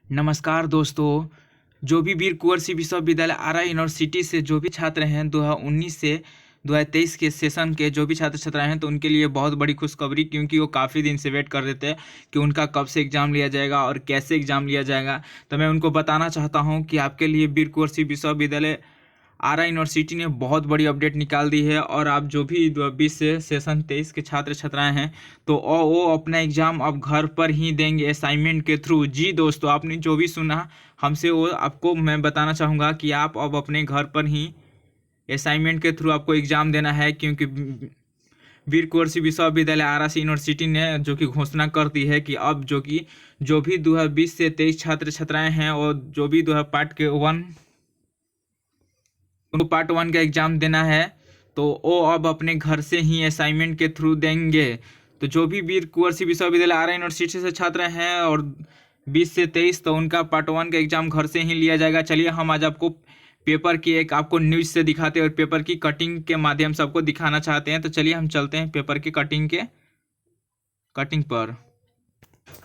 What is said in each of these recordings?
नमस्कार दोस्तों। जो भी वीर कुंवर सिंह विश्वविद्यालय आरा यूनिवर्सिटी से जो भी छात्र हैं 2019 से 2023 के सेशन के जो भी छात्र छात्राएं हैं तो उनके लिए बहुत बड़ी खुशखबरी, क्योंकि वो काफ़ी दिन से वेट कर रहे थे कि उनका कब से एग्ज़ाम लिया जाएगा और कैसे एग्ज़ाम लिया जाएगा। तो मैं उनको बताना चाहता हूं कि आपके लिए वीर कुंवर सिंह विश्वविद्यालय आरा यूनिवर्सिटी ने बहुत बड़ी अपडेट निकाल दी है। और आप जो भी 2020 से सेशन 23 के छात्र छात्राएं हैं तो वो अपना एग्ज़ाम अब घर पर ही देंगे असाइनमेंट के थ्रू। जी दोस्तों, आपने जो भी सुना हमसे वो आपको मैं बताना चाहूँगा कि आप अब अपने घर पर ही असाइनमेंट के थ्रू आपको एग्ज़ाम देना है, क्योंकि वीर कुंवर सिंह विश्वविद्यालय आरा यूनिवर्सिटी ने जो कि घोषणा कर दी है कि अब जो भी 2020 से 23 छात्र छात्राएं हैं और जो भी पार्ट वन का एग्ज़ाम देना है तो वो अब अपने घर से ही असाइनमेंट के थ्रू देंगे। तो जो भी वीर कुंवर सिंह विश्वविद्यालय आरा यूनिवर्सिटी से छात्र हैं और 20 से 23 तो उनका पार्ट वन का एग्ज़ाम घर से ही लिया जाएगा। चलिए हम आज आपको पेपर की एक आपको न्यूज़ से दिखाते हैं और पेपर की कटिंग के माध्यम से आपको दिखाना चाहते हैं। तो चलिए हम चलते हैं पेपर की कटिंग पर।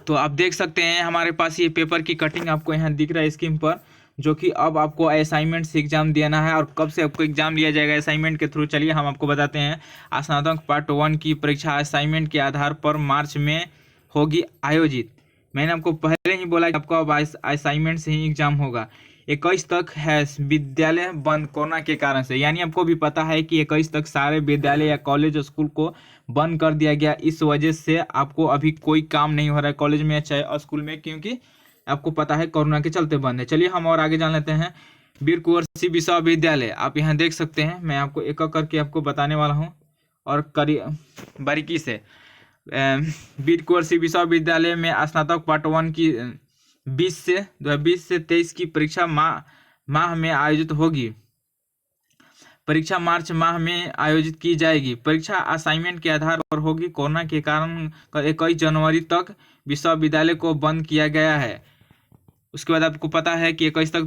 तो आप देख सकते हैं हमारे पास ये पेपर की कटिंग आपको यहाँ दिख रहा है स्क्रीन पर, जो कि अब आपको असाइनमेंट से एग्ज़ाम देना है और कब से आपको एग्ज़ाम लिया जाएगा असाइनमेंट के थ्रू। चलिए हम आपको बताते हैं। स्नातक पार्ट वन की परीक्षा असाइनमेंट के आधार पर मार्च में होगी आयोजित। मैंने आपको पहले ही बोला कि आपको अब असाइनमेंट से ही एग्ज़ाम होगा। 21 तक है विद्यालय बंद कोरोना के कारण से, यानी आपको भी पता है कि 21 तक सारे विद्यालय या कॉलेज स्कूल को बंद कर दिया गया। इस वजह से आपको अभी कोई काम नहीं हो रहा है कॉलेज में चाहे स्कूल में, क्योंकि आपको पता है कोरोना के चलते बंद है। चलिए हम और आगे जान लेते हैं। वीर कुंवर सिंह विश्वविद्यालय आप यहाँ देख सकते हैं, मैं आपको एक एक करके आपको बताने वाला हूँ और बारीकी से। वीर कुंवर सिंह विश्वविद्यालय में स्नातक पार्ट वन की 20 से 23 की परीक्षा माह में आयोजित होगी। परीक्षा मार्च माह में आयोजित की जाएगी। परीक्षा असाइनमेंट के आधार पर होगी। कोरोना के कारण 21 जनवरी तक विश्वविद्यालय को बंद किया गया है। उसके बाद आपको पता है कि 21 तक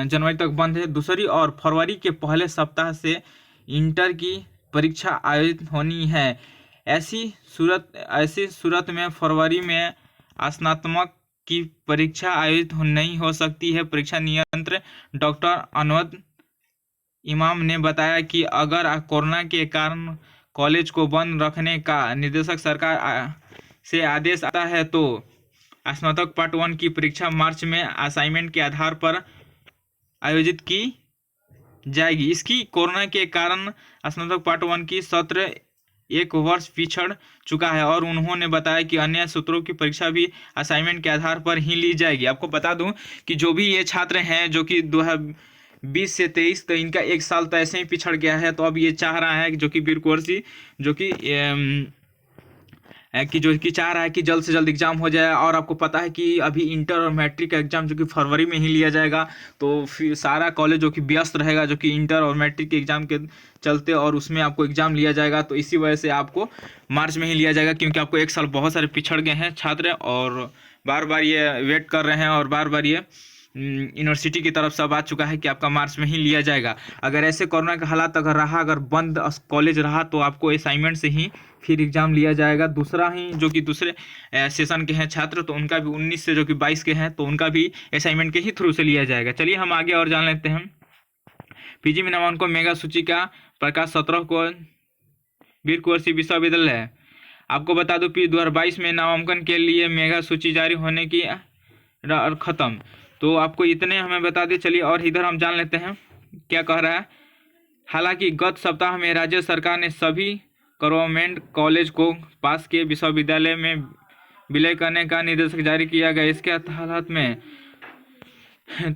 जनवरी तक बंद है। दूसरी और फरवरी के पहले सप्ताह से इंटर की परीक्षा आयोजित होनी है। ऐसी सूरत में फरवरी में स्नातक की परीक्षा आयोजित नहीं हो सकती है। परीक्षा नियंत्रक डॉक्टर अनवद इमाम ने बताया कि अगर कोरोना के कारण कॉलेज को बंद रखने का निर्देशक सरकार से आदेश आता है तो स्नातक पार्ट वन की परीक्षा मार्च में असाइनमेंट के आधार पर आयोजित की जाएगी। इसकी कोरोना के कारण स्नातक पार्ट वन की सत्र 1 वर्ष पिछड़ चुका है और उन्होंने बताया कि अन्य सूत्रों की परीक्षा भी असाइनमेंट के आधार पर ही ली जाएगी। आपको बता दूं कि जो भी ये छात्र हैं जो कि 2020 से 23 तो इनका 1 साल तो ऐसे ही पिछड़ गया है। तो अब ये चाह रहा है जो कि वीर कुंवर सिंह जो कि चाह रहा है कि जल्द से जल्द एग्ज़ाम हो जाए। और आपको पता है कि अभी इंटर और मैट्रिक का एग्ज़ाम जो कि फरवरी में ही लिया जाएगा, तो फिर सारा कॉलेज जो कि व्यस्त रहेगा जो कि इंटर और मैट्रिक के एग्ज़ाम के चलते, और उसमें आपको एग्ज़ाम लिया जाएगा। तो इसी वजह से आपको मार्च में ही लिया जाएगा, क्योंकि आपको 1 साल बहुत सारे पिछड़ गए हैं छात्र और बार बार ये वेट कर रहे हैं और बार बार ये यूनिवर्सिटी की तरफ से अब आ चुका है कि आपका मार्च में ही लिया जाएगा। अगर ऐसे कोरोना का हालात अगर बंद कॉलेज रहा तो आपको असाइनमेंट से ही फिर एग्ज़ाम लिया जाएगा। दूसरा ही जो कि दूसरे सेशन के हैं छात्र तो उनका भी 19 से जो कि 22 के हैं तो उनका भी असाइनमेंट के ही थ्रू से लिया जाएगा। चलिए हम आगे और जान लेते हैं। पीजी में नामांकन मेगा सूची का प्रकाश 17 को वीर कुंवर सिंह विश्वविद्यालय है। आपको बता दूं कि 2022 में नामांकन के लिए मेगा सूची जारी होने की खत्म। तो आपको इतने हमें बता दें। चलिए और इधर हम जान लेते हैं क्या कह रहा है। हालांकि गत सप्ताह में राज्य सरकार ने सभी गवर्नमेंट कॉलेज को पास के विश्वविद्यालय में विलय करने का निर्देश जारी किया गया। इसके हालत में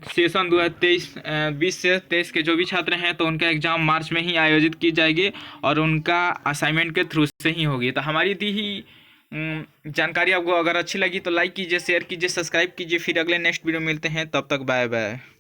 सेशन 2020 से 23 के जो भी छात्र हैं तो उनका एग्ज़ाम मार्च में ही आयोजित की जाएगी और उनका असाइनमेंट के थ्रू से ही होगी। तो हमारी दी ही जानकारी आपको अगर अच्छी लगी तो लाइक कीजिए, शेयर कीजिए, सब्सक्राइब कीजिए। फिर अगले नेक्स्ट वीडियो मिलते हैं, तब तक बाय बाय।